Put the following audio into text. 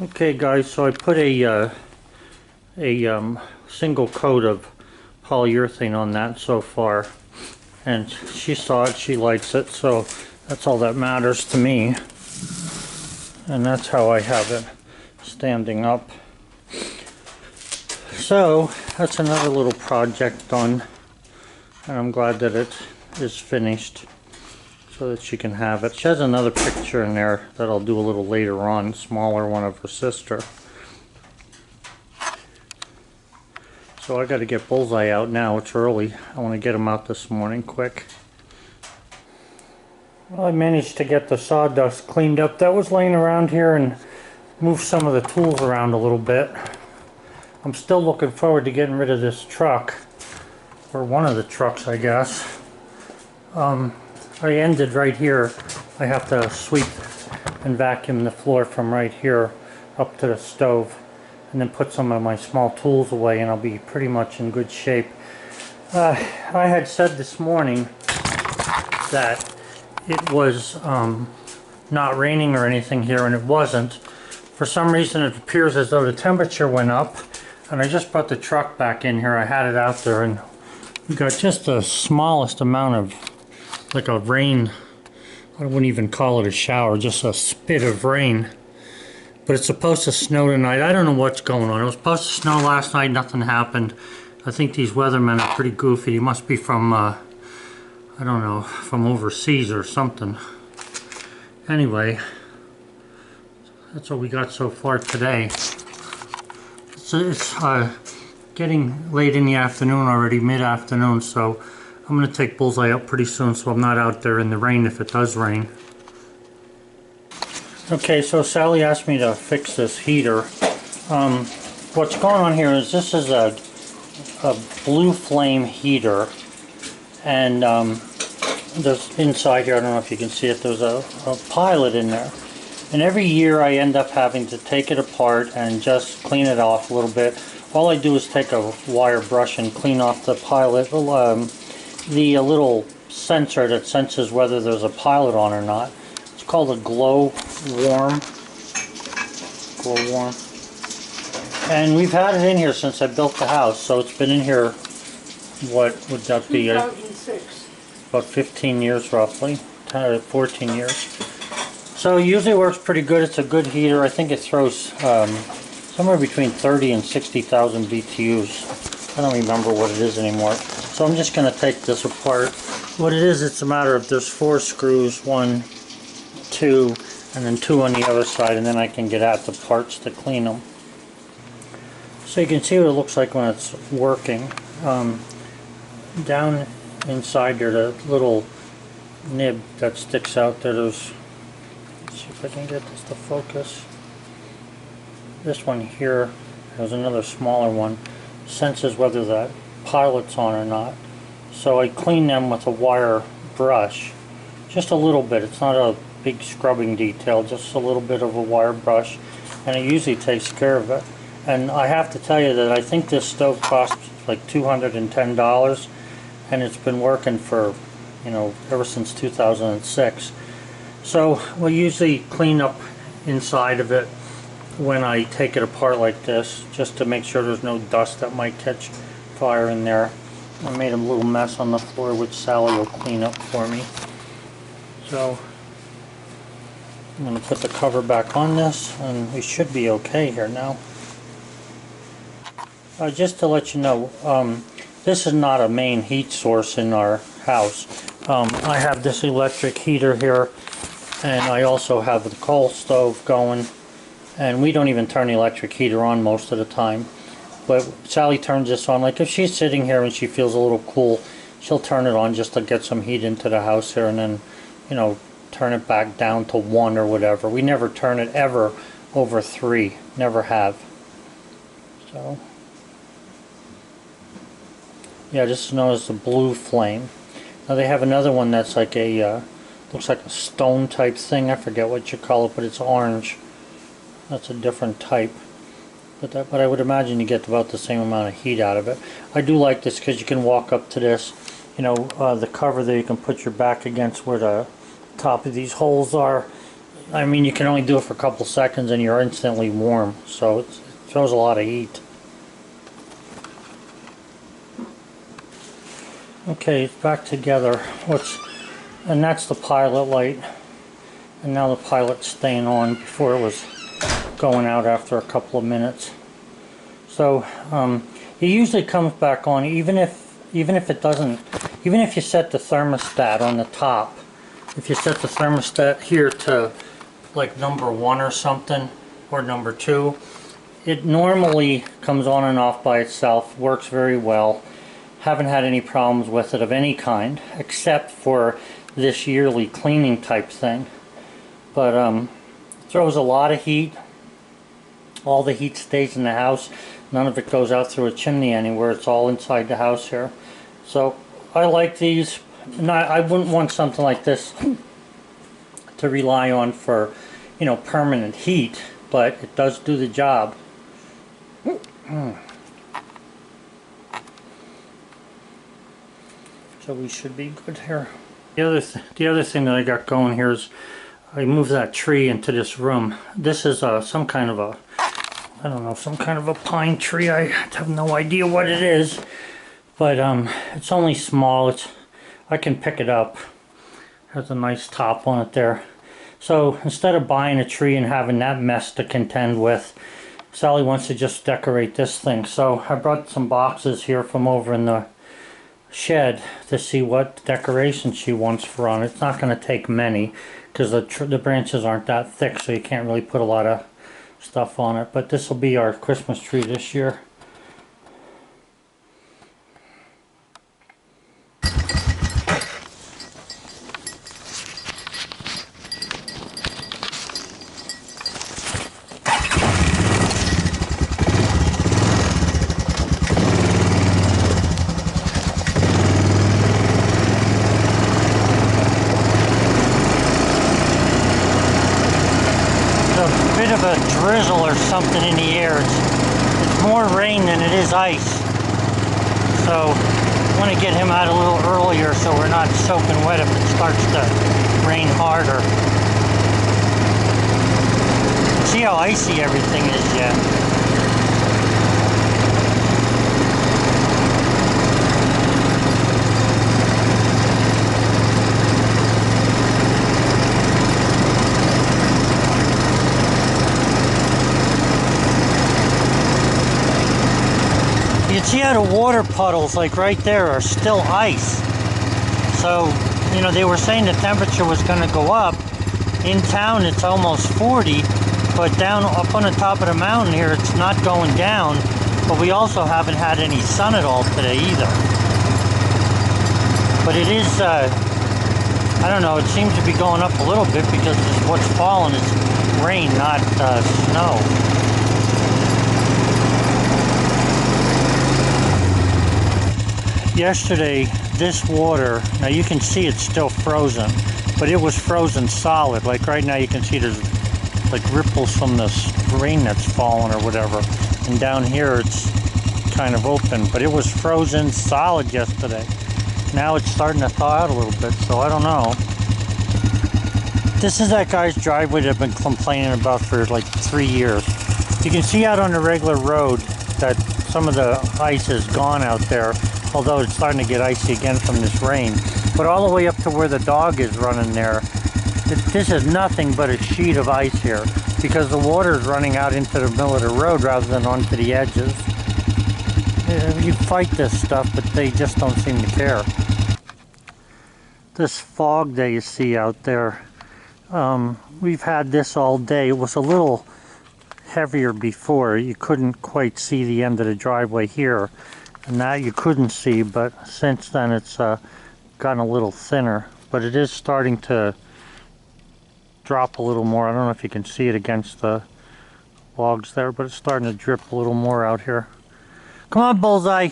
Okay guys, so I put a single coat of polyurethane on that so far, and she saw it, she likes it, so that's all that matters to me. And that's how I have it standing up. So that's another little project done, and I'm glad that it is finished so that she can have it. She has another picture in there that I'll do a little later on, smaller one of her sister. So I got to get Bullseye out now. It's early. I want to get him out this morning quick. Well, I managed to get the sawdust cleaned up that was laying around here and move some of the tools around a little bit. I'm still looking forward to getting rid of this truck, or one of the trucks, I guess. I ended right here. I have to sweep and vacuum the floor from right here up to the stove, and then put some of my small tools away, and I'll be pretty much in good shape. I had said this morning that it was not raining or anything here, and it wasn't. For some reason it appears as though the temperature went up, and I just brought the truck back in here. I had it out there, and we got just the smallest amount of, like a rain, I wouldn't even call it a shower, just a spit of rain. But it's supposed to snow tonight. I don't know what's going on. It was supposed to snow last night, nothing happened. I think these weathermen are pretty goofy. They must be from, I don't know, from overseas or something. Anyway, that's what we got so far today. It's getting late in the afternoon already, mid-afternoon, so I'm going to take Bullseye up pretty soon so I'm not out there in the rain if it does rain. Okay, so Sally asked me to fix this heater. What's going on here is this is a blue flame heater, and there's inside here, I don't know if you can see it, there's a pilot in there. And every year I end up having to take it apart and just clean it off a little bit. All I do is take a wire brush and clean off the pilot, the little sensor that senses whether there's a pilot on or not. It's called a glow worm. And we've had it in here since I built the house, so it's been in here, what would that be? 2006. About 15 years roughly, 14 years. So it usually works pretty good. It's a good heater. I think it throws somewhere between 30 and 60,000 BTUs. I don't remember what it is anymore. So I'm just going to take this apart. What it is, it's a matter of there's 4 screws, 1, 2, and then 2 on the other side, and then I can get at the parts to clean them. So you can see what it looks like when it's working. Down inside there, the little nib that sticks out there, there's, let's see if I can get this to focus. This one here, there's another smaller one, senses whether that pilot's on or not. So I clean them with a wire brush, just a little bit. It's not a big scrubbing detail, just a little bit of a wire brush, and it usually takes care of it. And I have to tell you that I think this stove costs like $210, and it's been working for, you know, ever since 2006. So we usually clean up inside of it when I take it apart like this, just to make sure there's no dust that might catch fire in there. I made a little mess on the floor, which Sally will clean up for me. So I'm going to put the cover back on this, and we should be okay here now. Just to let you know, this is not a main heat source in our house. I have this electric heater here, and I also have the coal stove going, and we don't even turn the electric heater on most of the time. But Sally turns this on, like if she's sitting here and she feels a little cool, she'll turn it on just to get some heat into the house here, and then, you know, turn it back down to 1 or whatever. We never turn it ever over 3, never have. So yeah, this is known as the blue flame. Now they have another one that's like a, looks like a stone type thing. I forget what you call it, but it's orange. That's a different type. But I would imagine you get about the same amount of heat out of it. I do like this because you can walk up to this, you know, the cover there, you can put your back against where the top of these holes are. I mean, you can only do it for a couple seconds and you're instantly warm, so it throws a lot of heat. Okay, it's back together. And that's the pilot light. And now the pilot's staying on before it was going out after a couple of minutes. So it usually comes back on even if it doesn't. Even if you set the thermostat on the top, if you set the thermostat here to like number 1 or something, or number 2, it normally comes on and off by itself, works very well. Haven't had any problems with it of any kind, except for this yearly cleaning type thing. But it throws a lot of heat. All the heat stays in the house. None of it goes out through a chimney anywhere. It's all inside the house here. So I like these. I wouldn't want something like this to rely on for, you know, permanent heat, but it does do the job. So we should be good here. The other thing that I got going here is I moved that tree into this room. This is some kind of a, I don't know, some kind of a pine tree. I have no idea what it is, but it's only small. I can pick it up. Has a nice top on it there. So instead of buying a tree and having that mess to contend with, Sally wants to just decorate this thing. So I brought some boxes here from over in the shed to see what decorations she wants for on it. It's not going to take many because the branches aren't that thick, so you can't really put a lot of stuff on it. But this will be our Christmas tree this year. Of a drizzle or something in the air. It's more rain than it is ice. So I want to get him out a little earlier so we're not soaking wet if it starts to rain harder. See how icy everything is yet. You can see how the water puddles, like right there, are still ice. So, you know, they were saying the temperature was going to go up. In town, it's almost 40, but down up on the top of the mountain here, it's not going down. But we also haven't had any sun at all today either. But it is, I don't know, it seems to be going up a little bit because what's falling is rain, not snow. Yesterday, this water, now you can see it's still frozen, but it was frozen solid. Like right now you can see there's like ripples from this rain that's fallen or whatever. And down here it's kind of open, but it was frozen solid yesterday. Now it's starting to thaw out a little bit, so I don't know. This is that guy's driveway that I've been complaining about for like 3 years. You can see out on the regular road that some of the ice is gone out there, although it's starting to get icy again from this rain. But all the way up to where the dog is running there, this is nothing but a sheet of ice here because the water is running out into the middle of the road rather than onto the edges. You fight this stuff, but they just don't seem to care. This fog that you see out there, we've had this all day. It was a little heavier before. You couldn't quite see the end of the driveway here. And that you couldn't see, but since then it's gotten a little thinner. But it is starting to drop a little more. I don't know if you can see it against the logs there, but it's starting to drip a little more out here. Come on, Bullseye!